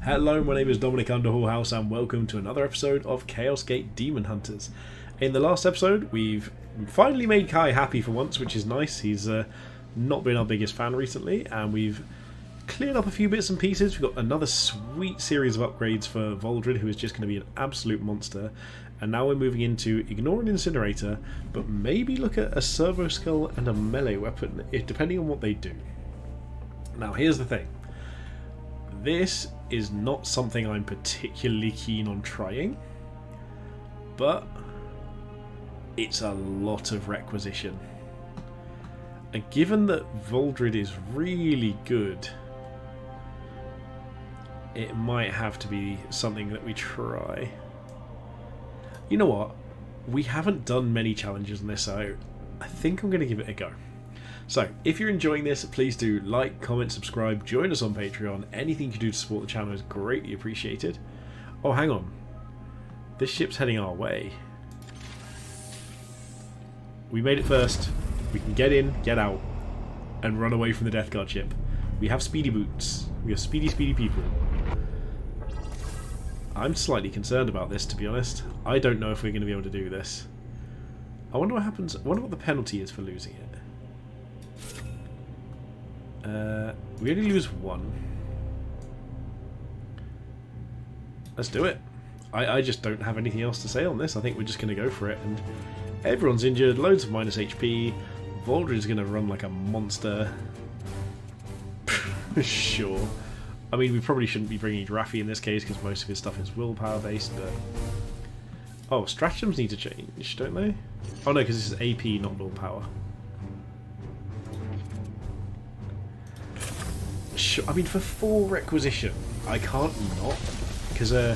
Hello, my name is Dominic Underhallhouse and welcome to another episode of Chaos Gate Demon Hunters. In the last episode, we've finally made Kai happy for once, which is nice. He's not been our biggest fan recently, and we've cleared up a few bits and pieces. We've got another sweet series of upgrades for Voldred, who is just going to be an absolute monster. And now we're moving into ignore an incinerator, but maybe look at a servo skull and a melee weapon, depending on what they do. Now, here's the thing. This is not something I'm particularly keen on trying, but it's a lot of requisition. And given that Voldred is really good, it might have to be something that we try. You know what? We haven't done many challenges in this, so I think I'm going to give it a go. So, if you're enjoying this, please do like, comment, subscribe, join us on Patreon. Anything you can do to support the channel is greatly appreciated. Oh, hang on. This ship's heading our way. We made it first. We can get in, get out, and run away from the Death Guard ship. We have speedy boots. We have speedy people. I'm slightly concerned about this, to be honest. I don't know if we're going to be able to do this. I wonder what happens. I wonder what the penalty is for losing it. We only lose one. Let's do it. I just don't have anything else to say on this. I think we're just going to go for it. And everyone's injured. Loads of minus HP. Voldred is going to run like a monster. Sure. I mean, we probably shouldn't be bringing Raffi in this case because most of his stuff is willpower based. But oh, stratagems need to change, don't they? Oh no, because this is AP, not willpower. Sure. I mean, for 4 requisition, I can't not, because I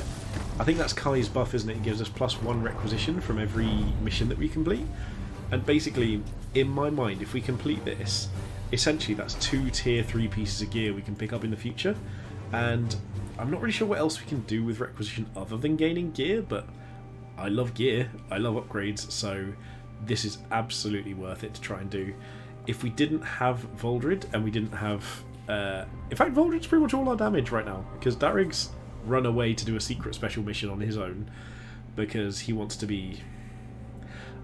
think that's Kai's buff, isn't it? It gives us +1 requisition from every mission that we complete. And basically, in my mind, if we complete this, essentially that's 2 tier 3 pieces of gear we can pick up in the future. And I'm not really sure what else we can do with requisition other than gaining gear, but I love gear, I love upgrades, so this is absolutely worth it to try and do. If we didn't have Voldred and we didn't have... in fact, Voldred's pretty much all our damage right now, because Darrig's run away to do a secret special mission on his own because he wants to be...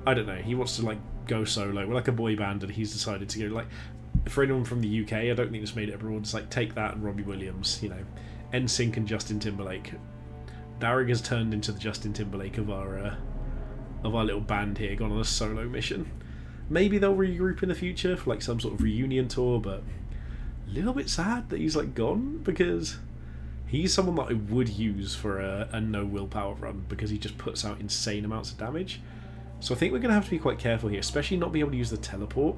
I don't know, he wants to like go solo. We're like a boy band and he's decided to go like... For anyone from the UK, I don't think it's made it abroad, it's like Take That and Robbie Williams, you know, NSYNC and Justin Timberlake. Darrig has turned into the Justin Timberlake of our little band here, gone on a solo mission. Maybe they'll regroup in the future for like some sort of reunion tour, but a little bit sad that he's like gone, because he's someone that I would use for a no willpower run, because he just puts out insane amounts of damage. So I think we're going to have to be quite careful here, especially not being able to use the teleport.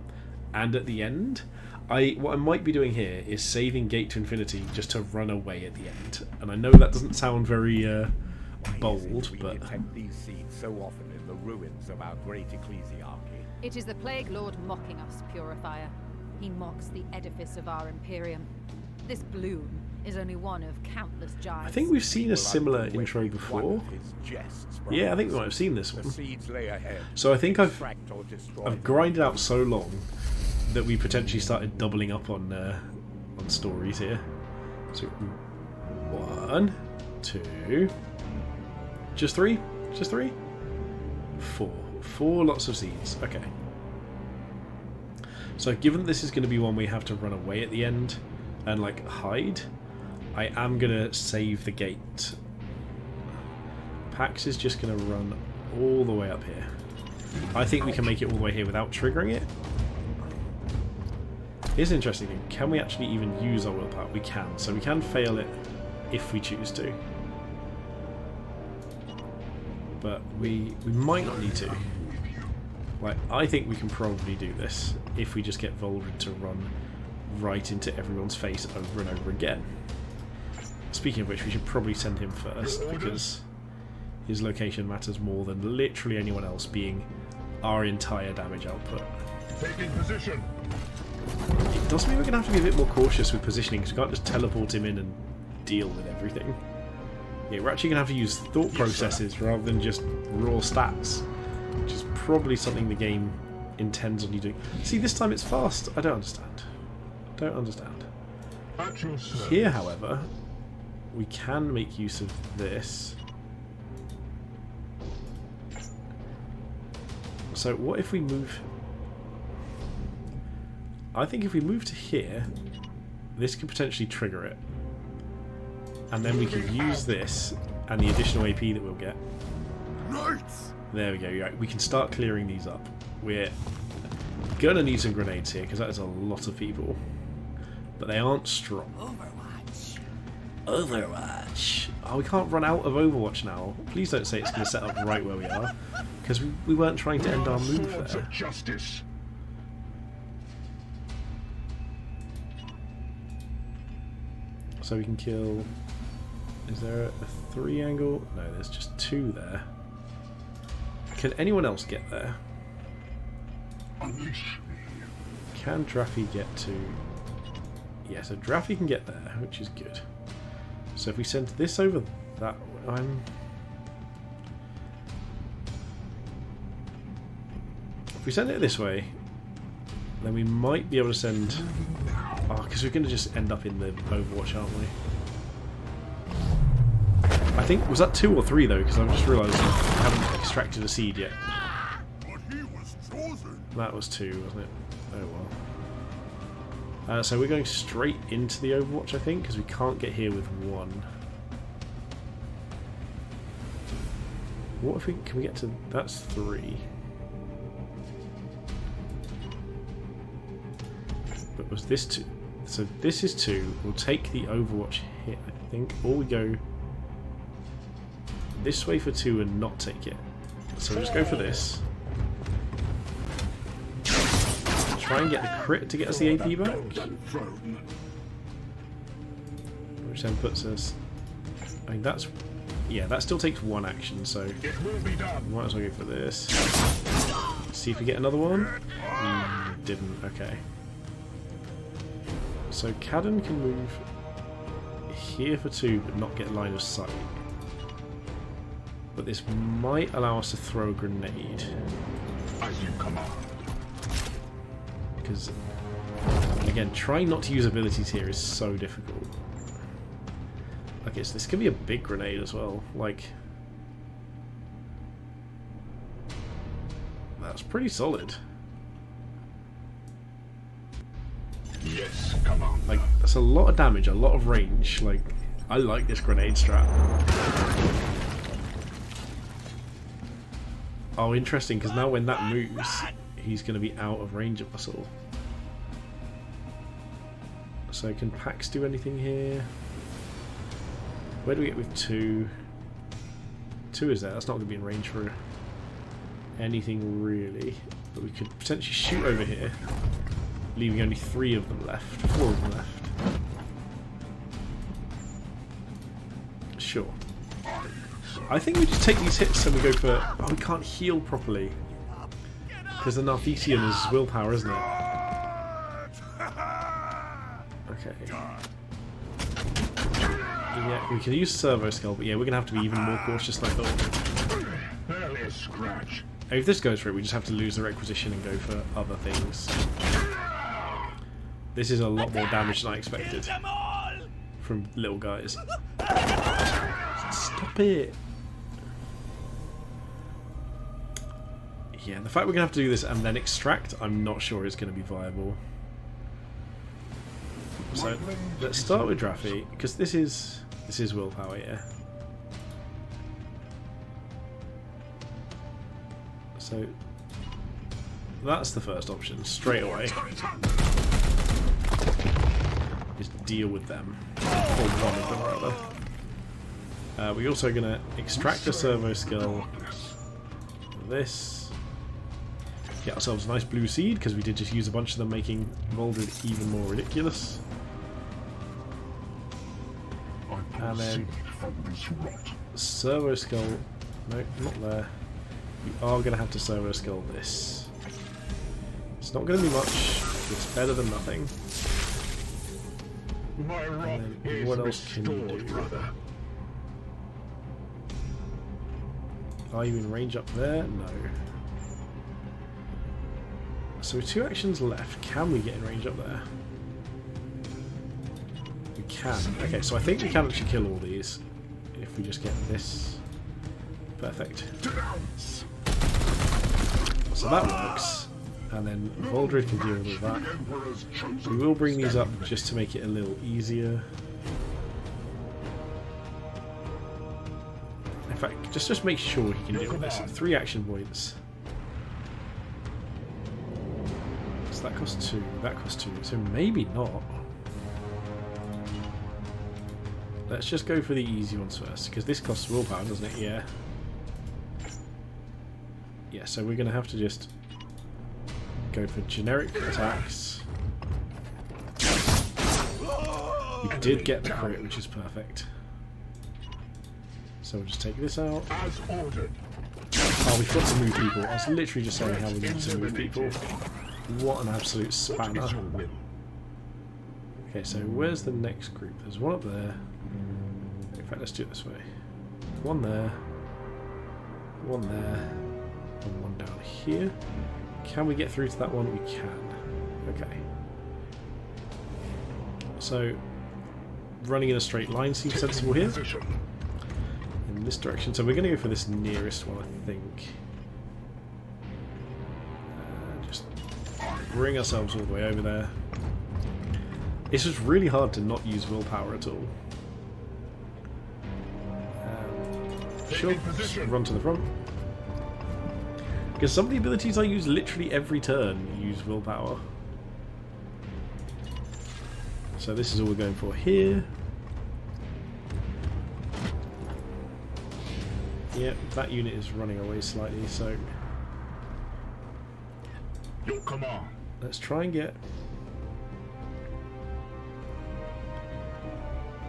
And at the end, what I might be doing here is saving Gate to Infinity just to run away at the end. And I know that doesn't sound very bold, but... detect these seeds so often in the ruins of our great ecclesiarchy. It is the Plague Lord mocking us, Purifier. He mocks the edifice of our Imperium. This bloom is only one of countless giants. I think we've seen a similar intro before. Yeah, I think we might have seen this one. So I think I've grinded out so long that we potentially started doubling up on stories here. So 1, 2, just 3, 4 lots of seeds. Okay. So given this is going to be one we have to run away at the end and like hide, I am going to save the gate. Pax is just going to run all the way up here. I think we can make it all the way here without triggering it. Here's an interesting thing. Can we actually even use our willpower? We can. So we can fail it if we choose to. But we might not need to. Like, I think we can probably do this if we just get Voldred to run right into everyone's face over and over again. Speaking of which, we should probably send him first, because his location matters more than literally anyone else, being our entire damage output. Taking position. It does mean we're going to have to be a bit more cautious with positioning, because we can't just teleport him in and deal with everything. Yeah, we're actually going to have to use thought processes rather than just raw stats, which is probably something the game intends on you doing. See, this time it's fast. I don't understand. Don't understand. Here, however, we can make use of this. So what if we move... I think if we move to here, this could potentially trigger it. And then we can use this and the additional AP that we'll get. There we go, right. We can start clearing these up. We're gonna need some grenades here because that is a lot of people. But they aren't strong. Overwatch! Oh, we can't run out of Overwatch now. Please don't say it's going to set up right where we are. Because we weren't trying to end our move there. Justice. So we can kill... Is there a 3 angle? No, there's just 2 there. Can anyone else get there? Unleash me. Can Draffy get to... Yeah, so Draffy can get there, which is good. So if we send this over that way... If we send it this way, then we might be able to send... Oh, because we're going to just end up in the Overwatch, aren't we? I think... Was that 2 or 3, though? Because I've just realised I haven't extracted a seed yet. But he was chosen. That was 2, wasn't it? Oh, well. So we're going straight into the Overwatch, I think, because we can't get here with 1. What if we... Can we get to... That's 3. But was this 2? So this is 2. We'll take the Overwatch hit, I think. Or we go this way for 2 and not take it. So we'll just go for this. Try and get the crit to get us the AP back. Which then puts us... I mean, that's... Yeah, that still takes 1 action, so... Might as well go for this. See if we get another one. Didn't, okay. So Cadden can move here for 2 but not get line of sight. But this might allow us to throw a grenade. As you command. Because, again, trying not to use abilities here is so difficult. I guess this could be a big grenade as well. Like, that's pretty solid. Yes, command. Like, that's a lot of damage, a lot of range. Like, I like this grenade strat. Oh, interesting, because now when that moves, he's going to be out of range of us all. So can Pax do anything here? Where do we get with 2? 2 is there. That's not going to be in range for anything really. But we could potentially shoot over here, leaving only 3 of them left. 4 of them left. Sure. I think we just take these hits and we go for... Oh, we can't heal properly. Because the Narthesian is willpower, isn't it? Okay. Yeah, we can use Servo Skull, but yeah, we're going to have to be even more cautious than I thought. Barely a scratch. If this goes for it, we just have to lose the Requisition and go for other things. This is a lot more damage than I expected. From little guys. Stop it! Yeah, the fact we're going to have to do this and then extract, I'm not sure is going to be viable. So, let's start with Draffy, because this is willpower, yeah. So, that's the first option, straight away. Just deal with them. Or one of them, rather. We're also going to extract a servo skill. This. Get ourselves a nice blue seed, because we did just use a bunch of them, making Molded even more ridiculous. And then servo skull. No, not there. We are going to have to servo skull this. It's not going to be much. It's better than nothing. And then what else can you do? Are you in range up there? No. So with 2 actions left, can we get in range up there? We can. Okay, so I think we can actually kill all these if we just get this. Perfect. So that works. And then Voldred can deal with that. We will bring these up just to make it a little easier. In fact, just make sure he can deal with this. 3 action points. So that costs 2. That costs 2. So maybe not. Let's just go for the easy ones first, because this costs willpower, doesn't it? Yeah. Yeah, so we're going to have to just go for generic attacks. We did get the crit, which is perfect. So we'll just take this out. Oh, we've got to move people. I was literally just saying how we need to move people. What an absolute spanner. Okay, so where's the next group? There's one up there. In fact, let's do it this way. One there. One there. And one down here. Can we get through to that one? We can. Okay. So, running in a straight line seems sensible here. In this direction. So we're going to go for this nearest one, I think. Just bring ourselves all the way over there. It's just really hard to not use willpower at all. Sure, just run to the front. Because some of the abilities I use literally every turn use willpower. So this is all we're going for here. Yep, that unit is running away slightly, so let's try and get.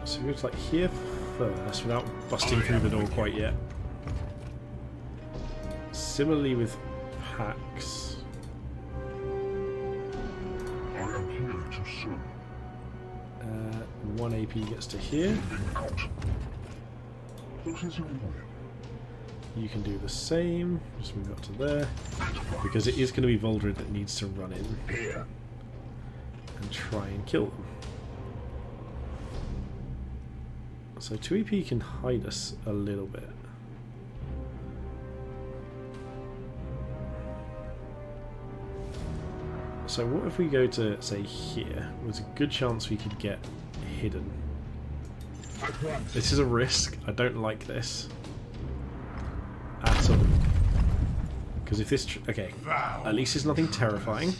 So we go to like here first without busting through the door quite yet. Similarly with packs. I am here to serve. 1 AP gets to here. You can do the same. Just move up to there. Because it is going to be Voldred that needs to run in and try and kill them. So 2 AP can hide us a little bit. So what if we go to, say, here? There's a good chance we could get hidden. This is a risk. I don't like this. At all. Because if this... okay, at least it's nothing terrifying.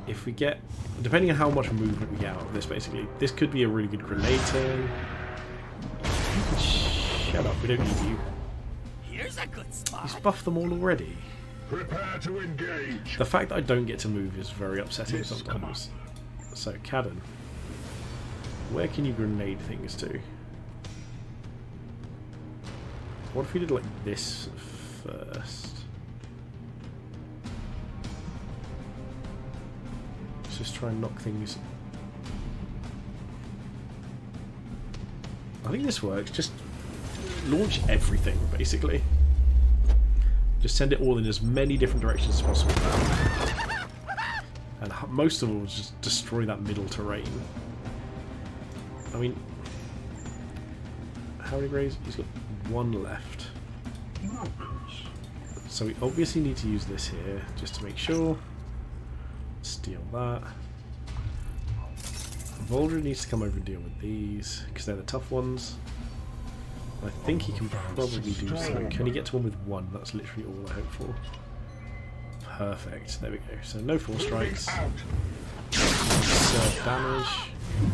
If we get... depending on how much movement we get out of this, basically. This could be a really good grenade turn. Shut up, we don't need you. Here's a good spot. He's buffed them all already. Prepare to engage. The fact that I don't get to move is very upsetting sometimes. So, Cadden, where can you grenade things to? What if we did like this first? Let's just try and knock things. I think this works. Just launch everything, basically. Just send it all in as many different directions as possible. And most of all, just destroy that middle terrain. I mean, how many grays? He's got 1 left. So we obviously need to use this here, just to make sure. Steal that. Voldred needs to come over and deal with these, because they're the tough ones. I think he can probably do so. Can he get to one with 1? That's literally all I hope for. Perfect. There we go. So no 4 strikes. Serve damage.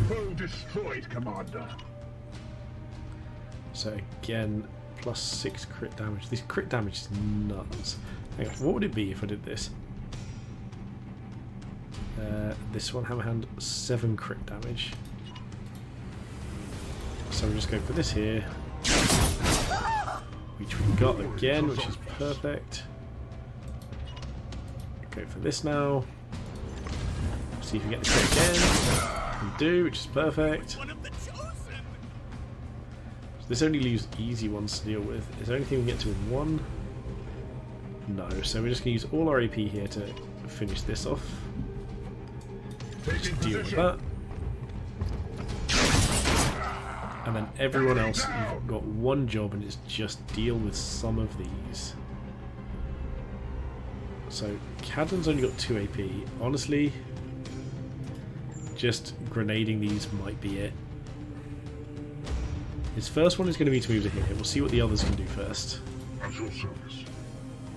Foe destroyed, Commander. So again, plus 6 crit damage. This crit damage is nuts. Hang on, what would it be if I did this? This one, Hammerhand, 7 crit damage. So we'll just go for this here. Which we got again, which is perfect. Go for this now. See if we get the crit again. We do, which is perfect. So this only leaves easy ones to deal with. Is there anything we can get to in 1? No, so we're just going to use all our AP here to finish this off. Just deal with that. And then everyone else, you've got one job, and it's just deal with some of these. So Cadden's only got 2 AP. Honestly, just grenading these might be it. His first one is going to be to move to here. We'll see what the others can do first. At your service.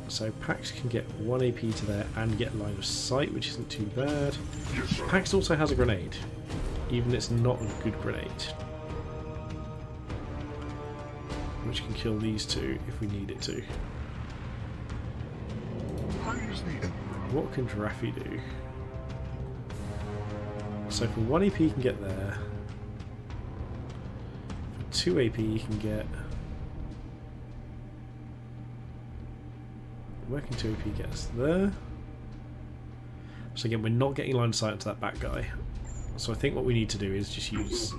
So Pax can get 1 AP to there and get line of sight, which isn't too bad. Yes, sir. Pax also has a grenade, even if it's not a good grenade, which can kill these two if we need it to. Praise the Emperor. What can Drafty do? So for 1 AP he can get there. For 2 AP he can get... Where can 2 AP get us? There. So again, we're not getting line of sight into that back guy. So I think what we need to do is just use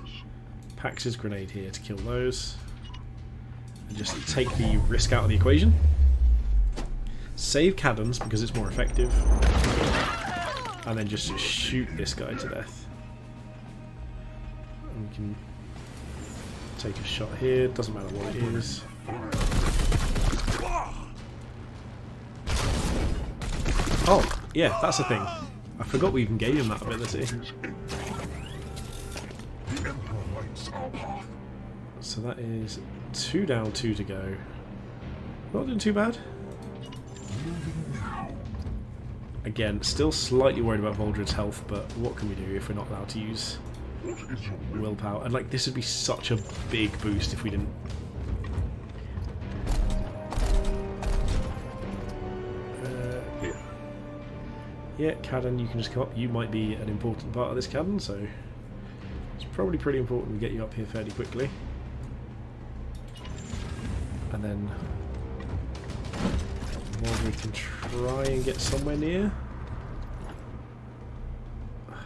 Pax's grenade here to kill those. And just take the risk out of the equation. Save Cadden's because it's more effective. And then just shoot this guy to death. And we can take a shot here, doesn't matter what it is. Oh, yeah, that's the thing. I forgot we even gave him that ability. The Emperor lights our path. So that is 2 down, 2 to go. Not doing too bad. Again, still slightly worried about Voldred's health, but what can we do if we're not allowed to use What is your will? willpower? And like, this would be such a big boost if we didn't. Yeah, Cadden, you can just come up. You might be an important part of this, Cadden, so it's probably pretty important we get you up here fairly quickly. And then we can try and get somewhere near.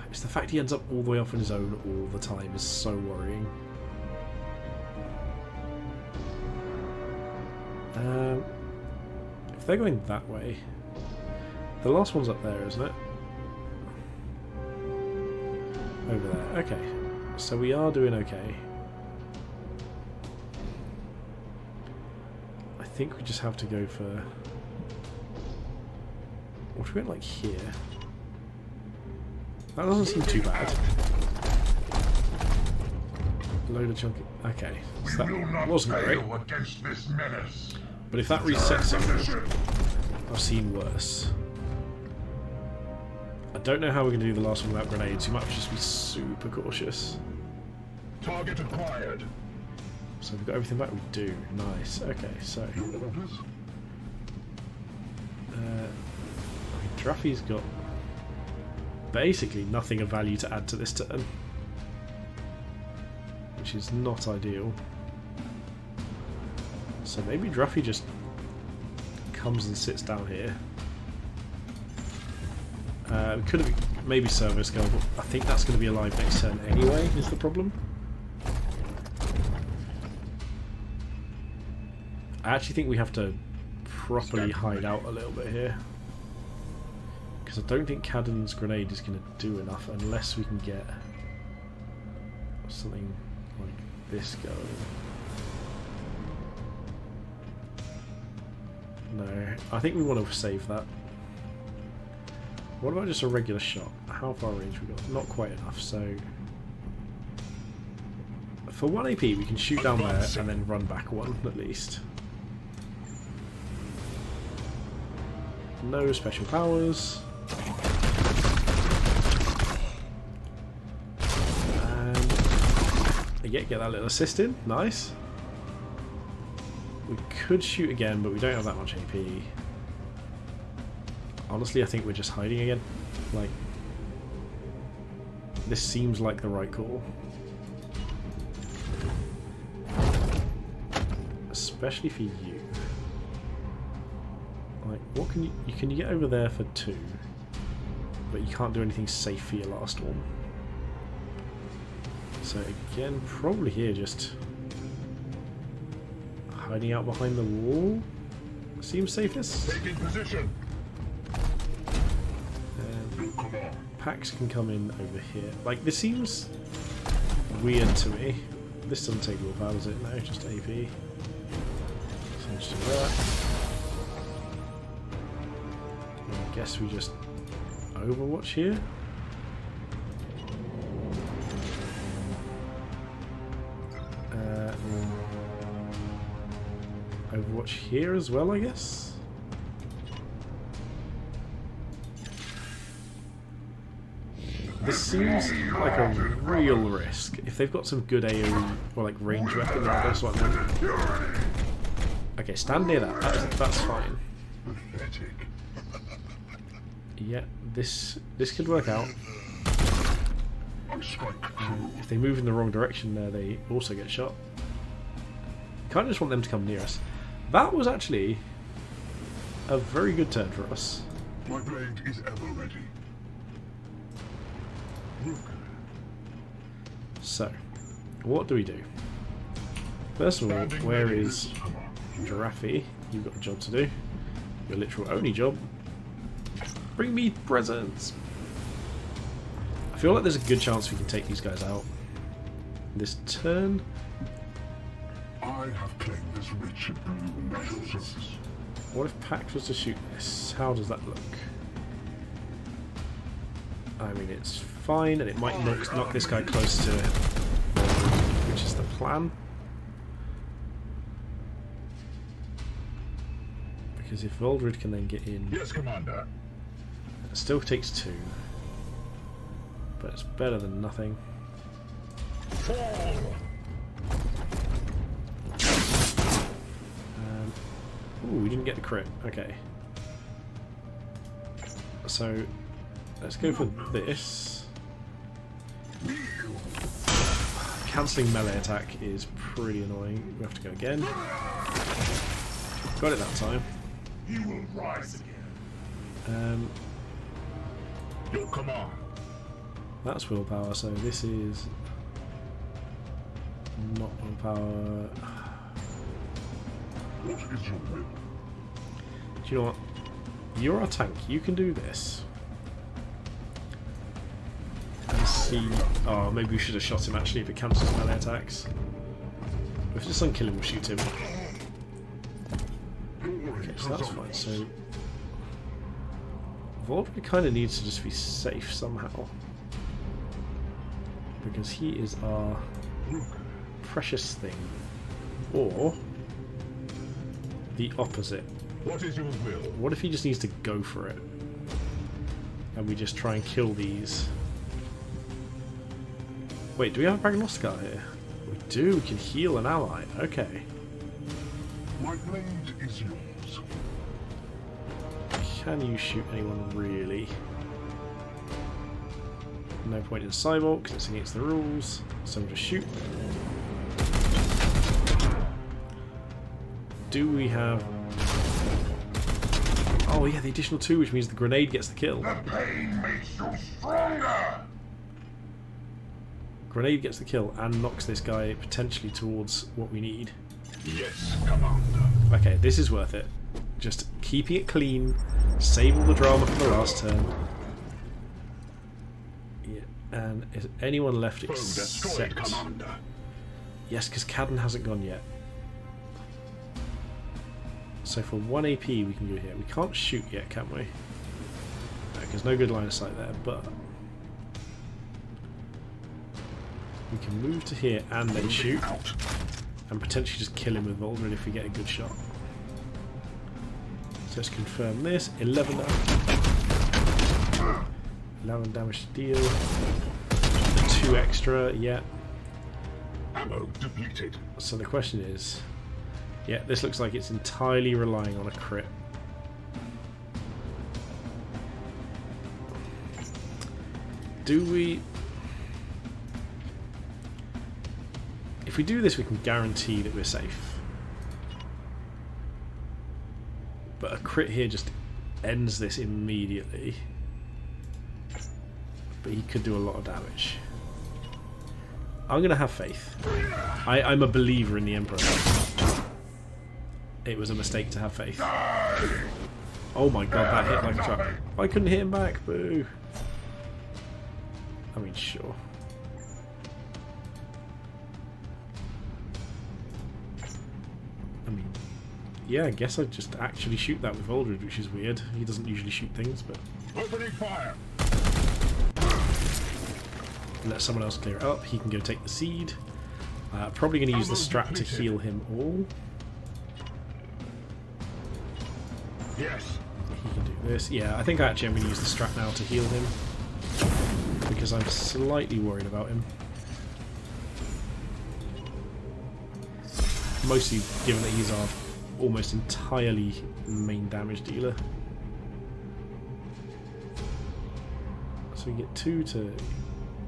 It's the fact he ends up all the way off on his own all the time is so worrying. If they're going that way, the last one's up there, isn't it? Over there. Okay, so we are doing okay. I think we just have to go for... What if we went like here? That doesn't seem too bad. Load of chunky... Okay, so that wasn't great. Against this menace. But if that resets it, I've seen worse. I don't know how we're going to do the last one without grenades. You might just be super cautious. Target acquired. So we've got everything back. We do. Nice. Okay, so... Your orders? Drafty's got basically nothing of value to add to this turn, which is not ideal. So maybe Drafty just comes and sits down here. We could have maybe Service Girl, but I think that's going to be alive next turn anyway, is the problem. I actually think we have to properly hide out a little bit here. Because I don't think Cadden's grenade is going to do enough unless we can get something like this going. No, I think we want to save that. What about just a regular shot? How far range we got? Not quite enough, so... For 1 AP we can shoot down there and then run back 1 at least. No special powers. And again, get that little assist in. Nice. We could shoot again, but we don't have that much AP. Honestly, I think we're just hiding again. Like, this seems like the right call. Especially for you. Like, what can you get over there for 2, but you can't do anything safe for your last one. So again, probably here, just hiding out behind the wall seems safest. Taking position. Packs can come in over here. Like, this seems weird to me. This doesn't take willpower, does it? No, just AP. So let's do that. I guess we just Overwatch here. Overwatch here as well, I guess. This seems like a real risk. If they've got some good AoE or like range weapon, that's what I meant. Okay, stand near that. That's fine. Yeah, this could work out. If they move in the wrong direction there, they also get shot. Kind of just want them to come near us. That was actually a very good turn for us. My blade is ever ready. So, what do we do? First of all, where is Giraffe? You've got a job to do. Your literal only job. Bring me presents! I feel like there's a good chance we can take these guys out this turn. I have claimed this rich blue metal surface. What if Pax was to shoot this? How does that look? I mean, it's fine, and it might knock this guy close to Voldred, which is the plan. Because if Voldred can then get in... Yes, Commander. It still takes 2. But it's better than nothing. Ooh, we didn't get the crit. Okay. So, let's go for this. Cancelling melee attack is pretty annoying. We have to go again. Got it that time. You will rise again. Your command. That's willpower, so this is not willpower. What is your will? Do you know what? You're our tank. You can do this. And see. Oh, maybe we should have shot him actually if it cancels melee attacks. If it's just unkill him, we'll shoot him. Okay, so that's fine. So Voldred kind of needs to just be safe somehow. Because he is our precious thing. Or the opposite. What is your will? What if he just needs to go for it? And we just try and kill these. Wait, do we have a Prognosticar here? We do, we can heal an ally. Okay. My blade is yours. Can you shoot anyone really? No point in Cyborg because it's against the rules. So we'll just shoot. Do we have... Oh yeah, the additional 2, which means the grenade gets the kill. The pain makes you stronger. Grenade gets the kill and knocks this guy potentially towards what we need. Yes, Commander. Okay, this is worth it. Just keeping it clean, save all the drama from the last turn. Yeah, and is anyone left Foe destroyed, except... Commander. Yes, because Cadden hasn't gone yet. So for 1 AP we can go here. We can't shoot yet, can we? No, because no good line of sight there, but... we can move to here and then shoot. And potentially just kill him with Voldred if we get a good shot. So let's confirm this. 11 damage. 11 damage to deal. The 2 extra, yeah. Ammo depleted. So the question is... yeah, this looks like it's entirely relying on a crit. Do we... if we do this, we can guarantee that we're safe. But a crit here just ends this immediately. But he could do a lot of damage. I'm going to have faith. I'm a believer in the Emperor. It was a mistake to have faith. Oh my god, that hit like a truck. I couldn't hit him back, boo. I mean, sure. I mean, yeah, I guess I'd just actually shoot that with Voldred, which is weird. He doesn't usually shoot things, but... Opening fire! Let someone else clear it up. He can go take the seed. Probably going to use the strat to heal him all. Yes. He can do this. Yeah, I think actually I'm going to use the strat now to heal him. Because I'm slightly worried about him. Mostly given that he's our almost entirely main damage dealer. So we get 2 to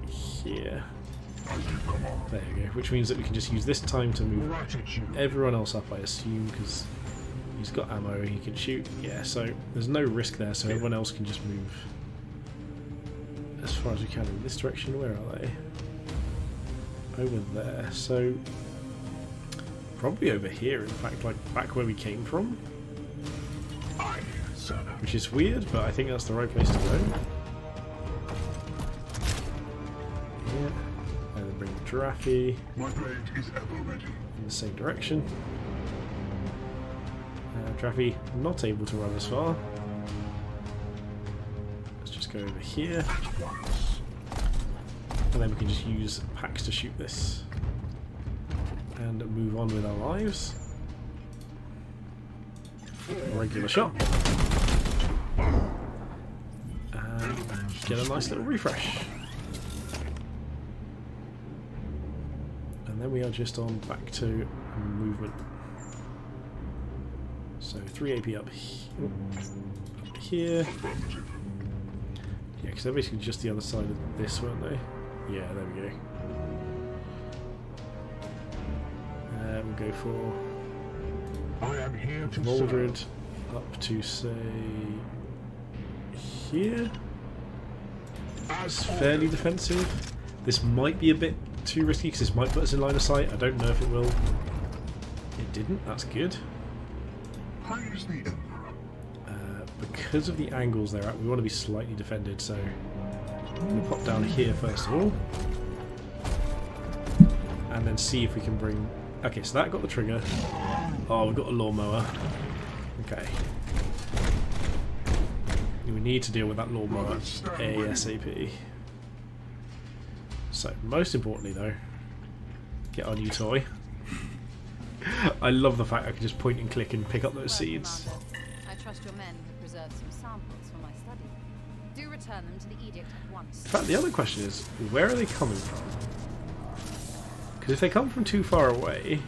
here. There you go. Which means that we can just use this time to move everyone else up, I assume, because he's got ammo, he can shoot. Yeah, so there's no risk there, so everyone else can just move as far as we can in this direction. Where are they? Over there. So probably over here, in fact, like back where we came from. Which is weird, but I think that's the right place to go. Yeah. And then bring the Giraffe My blade is ever ready. in the same direction. Giraffe not able to run as far. Let's just go over here. And then we can just use packs to shoot this. And move on with our lives. Regular shot. And get a nice little refresh. And then we are just on back to movement. So 3 AP up here. Yeah, because they're basically just the other side of this, weren't they? Yeah, there we go. We'll go for I am here to Voldred up to, say, here. It's fairly defensive. This might be a bit too risky because this might put us in line of sight. I don't know if it will. It didn't. That's good. praise the Emperor. Because of the angles they're at, we want to be slightly defended, so I'm going to pop down here first of all. And then see if we can bring... Okay, so that got the trigger. Oh, we've got a lawnmower. Okay. We need to deal with that lawnmower ASAP. So, most importantly though, get our new toy. I love the fact I can just point and click and pick up those seeds. I trust your men have preserved some samples for my study. Do return them to the edict at once. In fact, the other question is, where are they coming from? Because if they come from too far away...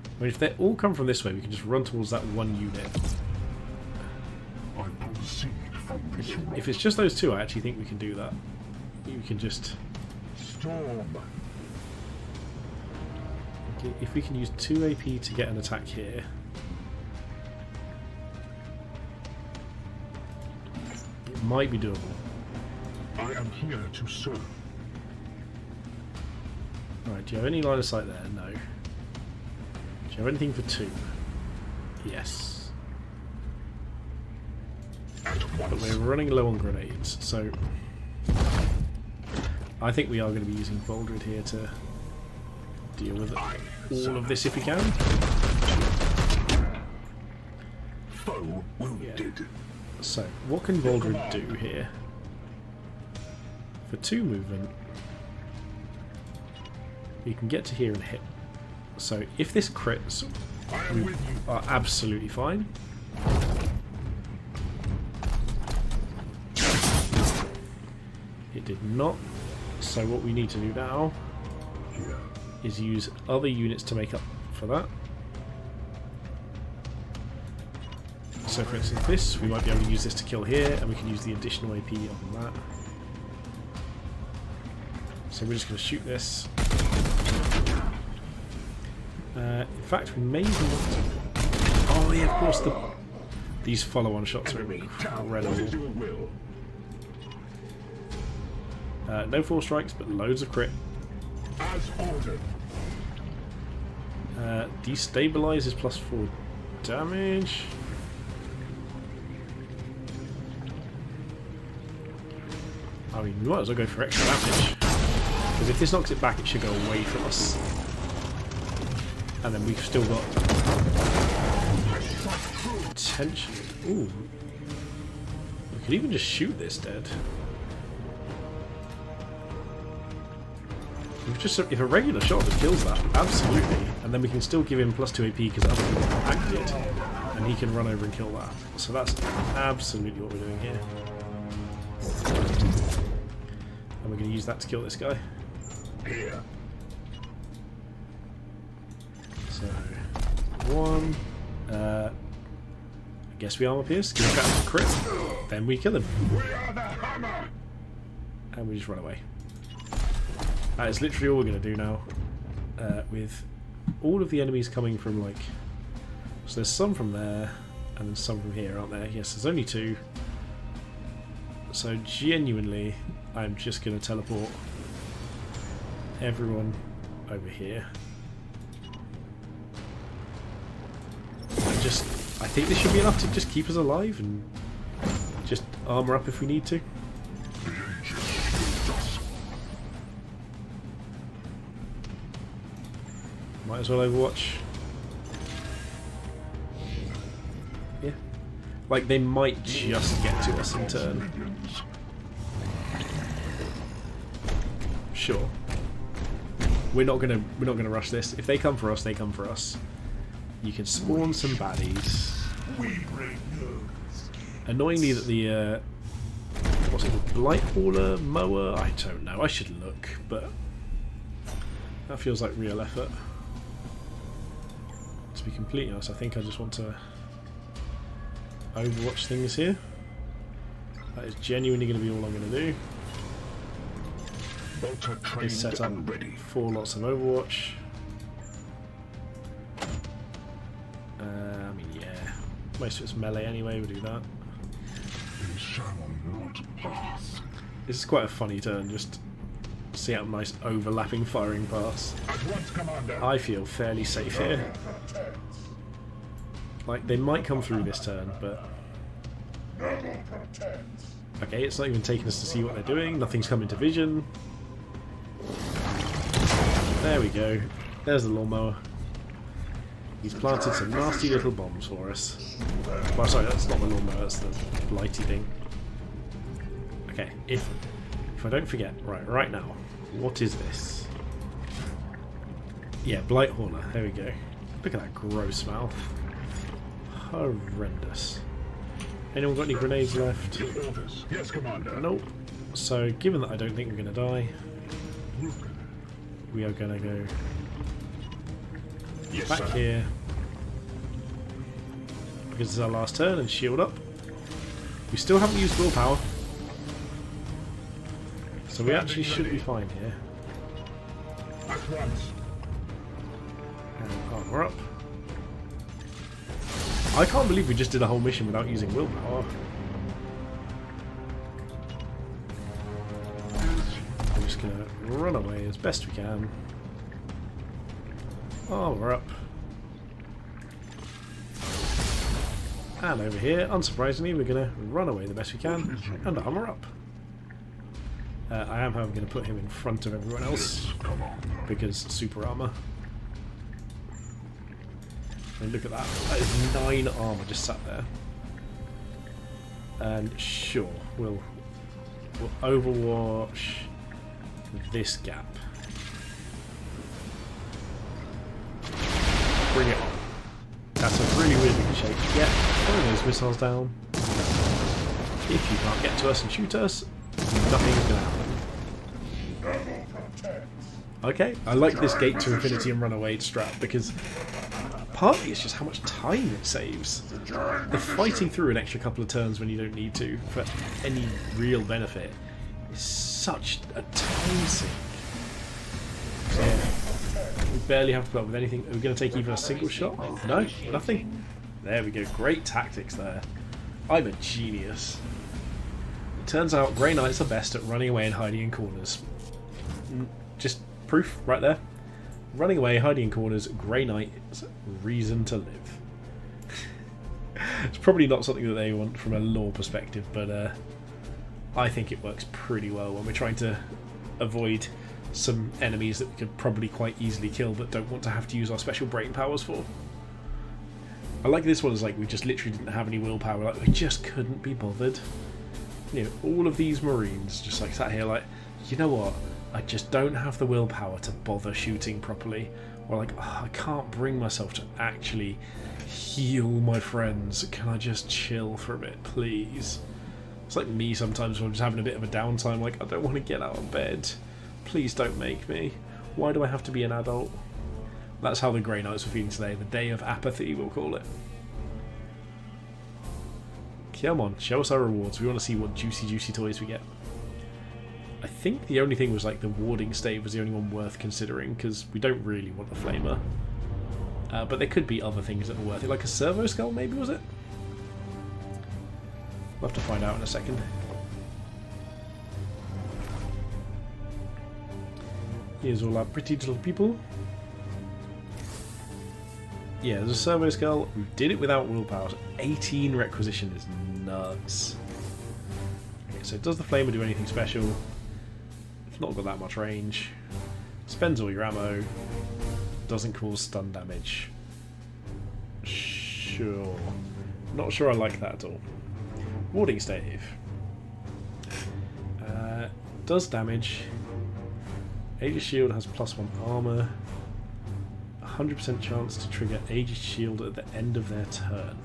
I mean, if they all come from this way, we can just run towards that one unit. I proceed from this rock. If it's just those two, I actually think we can do that. We can just... Storm. Okay, if we can use 2 AP to get an attack here... It might be doable. I am here to serve. Alright, do you have any line of sight there? No. Do you have anything for 2? Yes. But we're running low on grenades, so... I think we are going to be using Voldred here to deal with all of this if we can. Foe wounded. So, what can Voldred do here? For 2 movement, he can get to here and hit. So, if this crits, I am we with you. are absolutely fine. It did not. So what we need to do now is use other units to make up for that. So for instance this, we might be able to use this to kill here, and we can use the additional AP on that. So we're just going to shoot this. In fact, we may even want to... Oh yeah, of course, these follow-on shots are incredible. No 4 strikes, but loads of crit. As ordered. Destabilize is +4 damage. I mean, we might as well go for extra damage. Because if this knocks it back, it should go away from us. And then we've still got... potentially... Ooh. We could even just shoot this dead. If a regular shot just kills that, absolutely. And then we can still give him +2 AP because other people acted. And he can run over and kill that. So that's absolutely what we're doing here. And we're going to use that to kill this guy. Here. So, one. I guess we armor pierce. Give him back to crit. Then we kill him. We are the hammer. And we just run away. That is literally all we're going to do now. With all of the enemies coming from like... So there's some from there, and then some from here, aren't there? Yes, there's only 2. So genuinely, I'm just going to teleport everyone over here. I think this should be enough to just keep us alive and just armor up if we need to. Might as well Overwatch. Yeah. Like they might just get to us in turn. Sure. We're not gonna rush this. If they come for us, they come for us. You can spawn some baddies. Annoyingly that the what's it called? Blight Hauler mower? I don't know. I should look, but that feels like real effort. To be completely honest, I think I just want to Overwatch things here. That is genuinely going to be all I'm going to do. Is set up 4 lots of Overwatch. I mean, yeah, most of it's melee anyway. We'll do that. It shall not pass. This is quite a funny turn. Just see how nice overlapping firing paths. At once, Commander. I feel fairly safe here. Like they might come through this turn, but okay, it's not even taking us to see what they're doing. Nothing's come into vision. There we go. There's the lawnmower. He's planted some nasty little bombs for us. Well, sorry, that's not the lawnmower, that's the blighty thing. Okay, if I don't forget, right now, what is this? Yeah, Blight Hauler, there we go. Look at that gross mouth. Horrendous. Anyone got any grenades left? Yes, Commander. Nope. So, given that I don't think we're going to die, we are going to go Yes, back sir. here because it's our last turn and shield up. We still haven't used willpower, so we actually should be fine here. At once. And armor up. I can't believe we just did a whole mission without using willpower. I'm just gonna run away as best we can. Armor up. And over here, unsurprisingly, we're going to run away the best we can and armor up. I am, however, going to put him in front of everyone else because super armor. And look at that. That is 9 armor just sat there. And sure, we'll overwatch this gap. Bring it on. That's a really weird looking shape. Yeah, throw those missiles down. If you can't get to us and shoot us, nothing's going to happen. Okay, I like this gate to infinity and run away strat because partly it's just how much time it saves. The fighting through an extra couple of turns when you don't need to for any real benefit is such a time sink. So, we barely have to put up with anything. Are we going to take even a single shot? No, nothing. There we go. Great tactics there. I'm a genius. It turns out Grey Knights are best at running away and hiding in corners. Just proof right there. Running away, hiding in corners, Grey Knight's reason to live. It's probably not something that they want from a lore perspective, but I think it works pretty well when we're trying to avoid some enemies that we could probably quite easily kill but don't want to have to use our special brain powers for. I like this one as like we just literally didn't have any willpower, like we just couldn't be bothered. You know, all of these Marines just like sat here like, you know what, I just don't have the willpower to bother shooting properly. Or like, oh, I can't bring myself to actually heal my friends. Can I just chill for a bit, please? It's like me sometimes when I'm just having a bit of a downtime, like, I don't want to get out of bed. Please don't make me. Why do I have to be an adult? That's how the Grey Knights were feeling today. The day of apathy, we'll call it. Come on, show us our rewards. We want to see what juicy toys we get. I think the only thing was like the warding stave was the only one worth considering, because we don't really want a flamer. But there could be other things that were worth it, like a servo skull maybe, was it? We'll have to find out in a second. Here's all our pretty little people. Yeah, there's a servo skull. We did it without willpower. 18 requisition is nuts. Okay, so does the flamer do anything special? It's not got that much range. Spends all your ammo. Doesn't cause stun damage. Sure. Not sure I like that at all. Warding stave. Does damage. Aegis shield has +1 armor. 100% chance to trigger Aegis shield at the end of their turn.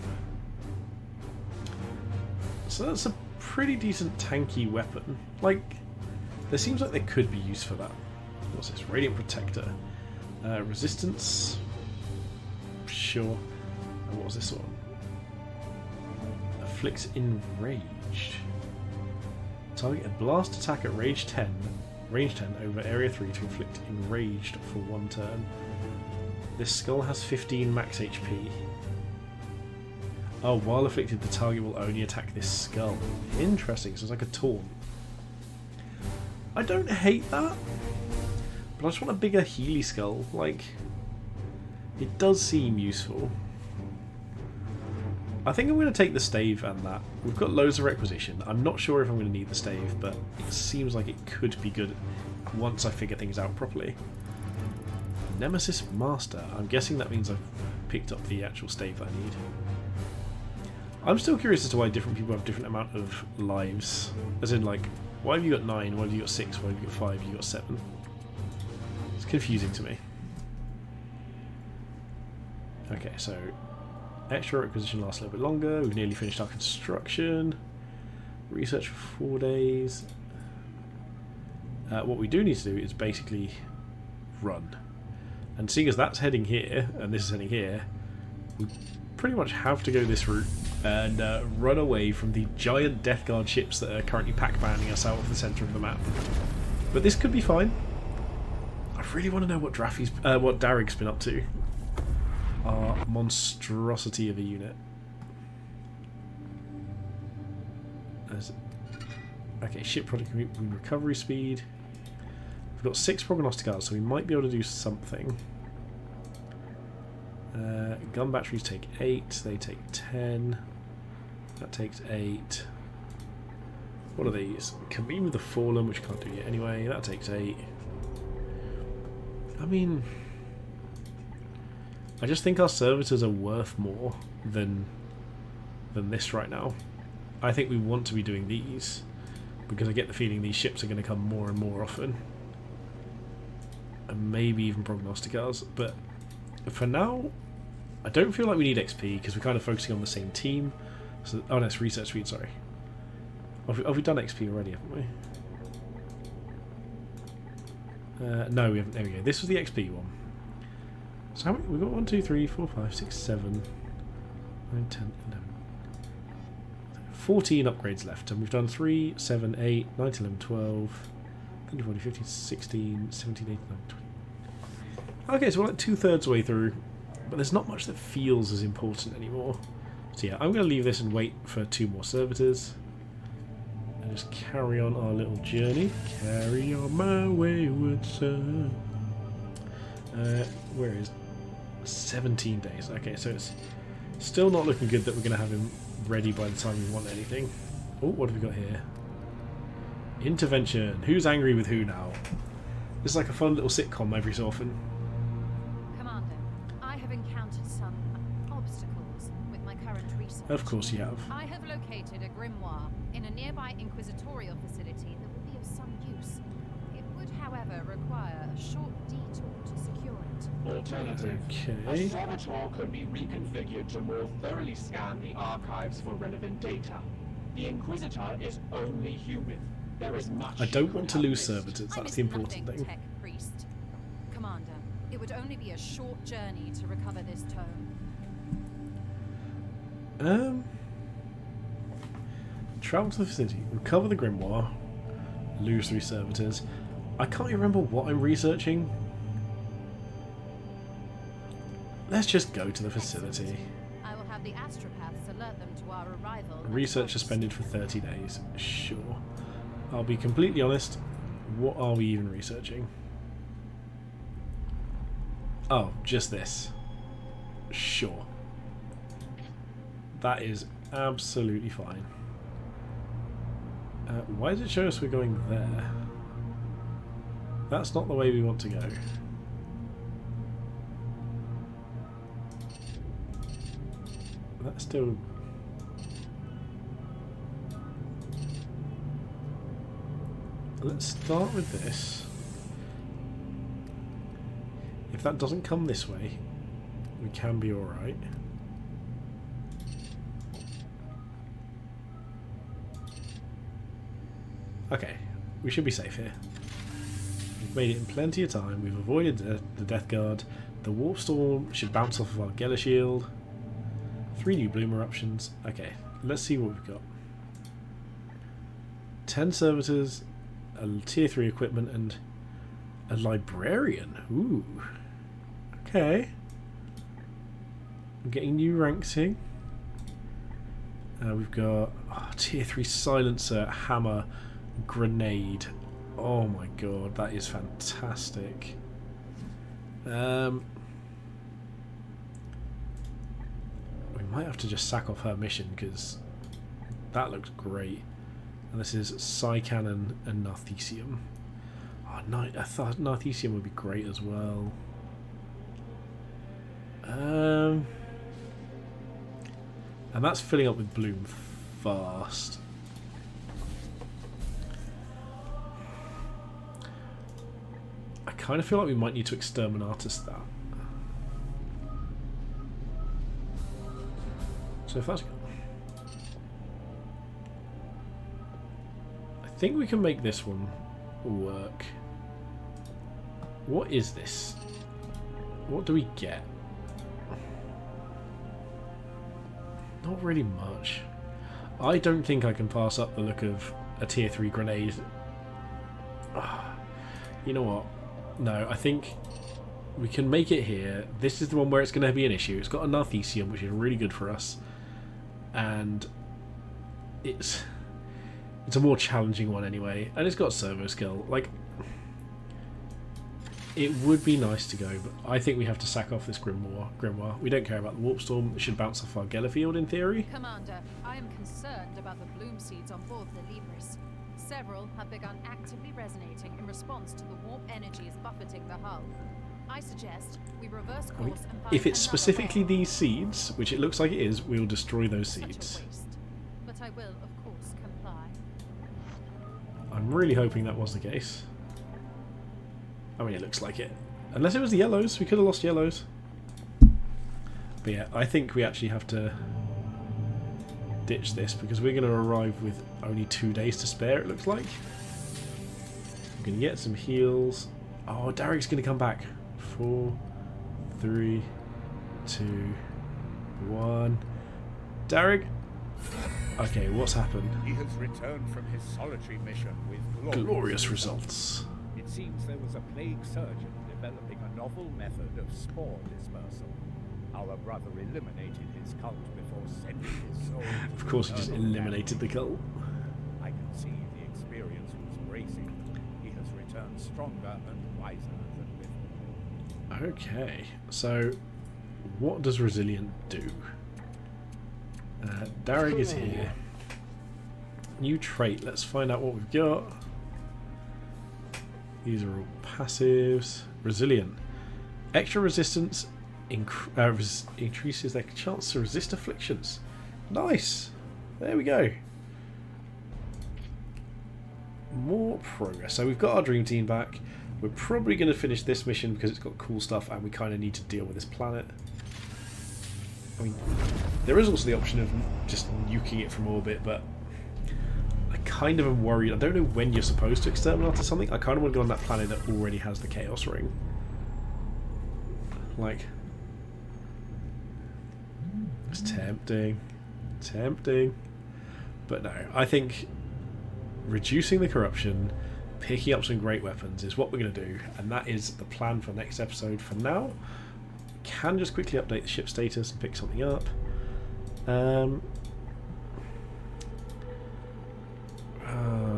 So that's a pretty decent tanky weapon. Like, there seems like there could be use for that. What's this? Radiant Protector. Resistance. Sure. And what was this one? Afflicts Enraged. Target a blast attack at range 10 over area 3 to inflict Enraged for 1 turn. This skull has 15 max HP. Oh, while afflicted, the target will only attack this skull. Interesting, so it's like a taunt. I don't hate that, but I just want a bigger Healy skull. Like, it does seem useful. I think I'm going to take the stave and that. We've got loads of requisition. I'm not sure if I'm going to need the stave, but it seems like it could be good once I figure things out properly. Nemesis Master. I'm guessing that means I've picked up the actual stave that I need. I'm still curious as to why different people have different amount of lives. As in, like, why have you got 9, why have you got 6, why have you got 5, you got 7? It's confusing to me. Okay, so extra requisition lasts a little bit longer. We've nearly finished our construction. Research for 4 days. What we do need to do is basically run. And seeing as that's heading here, and this is heading here, we pretty much have to go this route and run away from the giant Death Guard ships that are currently pack-banding us out of the centre of the map. But this could be fine. I really want to know what what Darrig's been up to. Our monstrosity of a unit. Okay, ship product recovery speed. We've got 6 prognosticars, so we might be able to do something. Gun batteries take 8, they take 10. That takes 8. What are these? Convene with the Fallen, which can't do yet anyway. That takes 8. I mean, I just think our servitors are worth more than this right now. I think we want to be doing these, because I get the feeling these ships are going to come more and more often. And maybe even prognosticars, but for now I don't feel like we need XP because we're kind of focusing on the same team. So, oh no, it's research speed, sorry. Have we done XP already, haven't we? No, we haven't. There we go. This was the XP one. So how many? We've got 1, 2, 3, 4, 5, 6, 7, 9, 10, 11. 14 upgrades left, and we've done 3, 7, 8, 9, 11, 12, 13, 14, 15, 16, 17, 18, 19, 20. Okay, so we're like 2/3 way through, but there's not much that feels as important anymore. So yeah, I'm going to leave this and wait for 2 more servitors. And just carry on our little journey. Carry on my wayward son. Where is 17 days? Okay, so it's still not looking good that we're going to have him ready by the time we want anything. Oh, what have we got here? Intervention. Who's angry with who now? It's like a fun little sitcom every so often. Commander, I have encountered some obstacles with my current research. Of course you have. I have located a grimoire in a nearby inquisitorial facility that would be of some use. It would, however, require a short detour to secure it. Alternative. Okay. A servitor could be reconfigured to more thoroughly scan the archives for relevant data. The Inquisitor is only human. There is much I don't want to lose service. servitors, I that's miss the important nothing, thing. Tech Priest. Commander, it would only be a short journey to recover this tome. Travel to the facility, recover the grimoire, lose 3 servitors. I can't even remember what I'm researching. Let's just go to the facility. I will have the astropaths alert them to our arrival. Research suspended for 30 days. Sure. I'll be completely honest. What are we even researching? Oh, just this. Sure. That is absolutely fine. Why does it show us we're going there? That's not the way we want to go. That's still... Let's start with this. If that doesn't come this way, we can be alright. Okay, we should be safe here. We've made it in plenty of time. We've avoided the Death Guard. The Warp Storm should bounce off of our Geller Shield. 3 new Bloom Eruptions. Okay, let's see what we've got. 10 servitors, a tier 3 equipment, and a librarian. Ooh. Okay. I'm getting new ranks here. We've got tier 3 silencer, hammer, grenade. Oh my god, that is fantastic. We might have to just sack off her mission because that looks great. And this is Psy Cannon and Narthesium. Oh, I thought Narthesium would be great as well. And that's filling up with Bloom fast. I kind of feel like we might need to Exterminatus that. So if that's... I think we can make this one work. What is this? What do we get? Not really much. I don't think I can pass up the look of a tier 3 grenade. You know what? No, I think we can make it here. This is the one where it's going to be an issue. It's got a Narthesium, which is really good for us. And it's a more challenging one anyway. And it's got servo skill. Like, it would be nice to go, but I think we have to sack off this grimoire. We don't care about the Warp Storm. It should bounce off our Geller Field in theory. Commander, I am concerned about the bloom seeds on board the Libris. Several have begun actively resonating in response to the warp energies buffeting the hull. I suggest we reverse course and find If it's another specifically way. these seeds, which it looks like it is, we'll destroy those Such a seeds. waste. But I will, of course, comply. I'm really hoping that was the case. I mean, it looks like it. Unless it was the yellows. We could have lost yellows. But yeah, I think we actually have to ditch this because we're going to arrive with only 2 days to spare, it looks like. I'm going to get some heals. Oh, Darrig's going to come back. 4, 3, 2, 1. Darrig? Okay, what's happened? He has returned from his solitary mission with Glorious results. It seems there was a plague surgeon developing a novel method of spore dispersal. Our brother eliminated his cult before sending his soul. Of course, he just eliminated the cult. I can see the experience was bracing. He has returned stronger and wiser than before. Okay, so what does Resilient do? Darrig is here. New trait, let's find out what we've got. These are all passives. Resilient. Extra resistance increases their chance to resist afflictions. Nice. There we go. More progress. So we've got our dream team back. We're probably going to finish this mission because it's got cool stuff and we kind of need to deal with this planet. I mean, there is also the option of just nuking it from orbit, but I kind of am worried. I don't know when you're supposed to exterminate or something. I kind of want to go on that planet that already has the Chaos Ring. Like, it's tempting. Tempting. But no, I think reducing the corruption, picking up some great weapons is what we're going to do, and that is the plan for next episode. For now, can just quickly update the ship status and pick something up.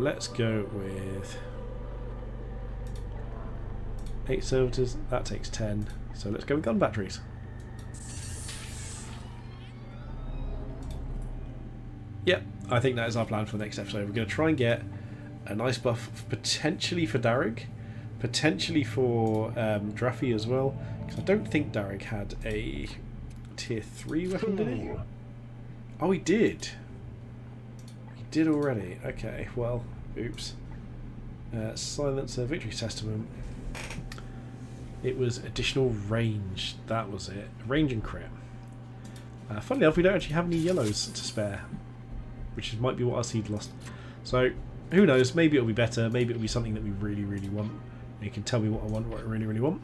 Let's go with 8 servitors. That takes 10. So let's go with gun batteries. Yep, I think that is our plan for the next episode. We're going to try and get a nice buff, potentially for Darrig, potentially for Draffy as well, because I don't think Darrig had a tier 3 weapon, did he? Oh, he did. He did already. Okay, well, oops. Silencer, Victory Testament. It was additional range. That was it. Range and crit. Funnily enough, we don't actually have any yellows to spare, which might be what our seed lost. So, who knows? Maybe it'll be better. Maybe it'll be something that we really, really want. You can tell me what I want, what I really, really want.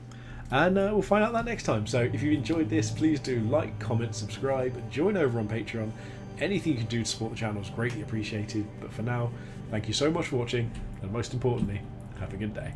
And we'll find out that next time. So, if you enjoyed this, please do like, comment, subscribe, join over on Patreon. Anything you can do to support the channel is greatly appreciated. But for now, thank you so much for watching, and most importantly, have a good day.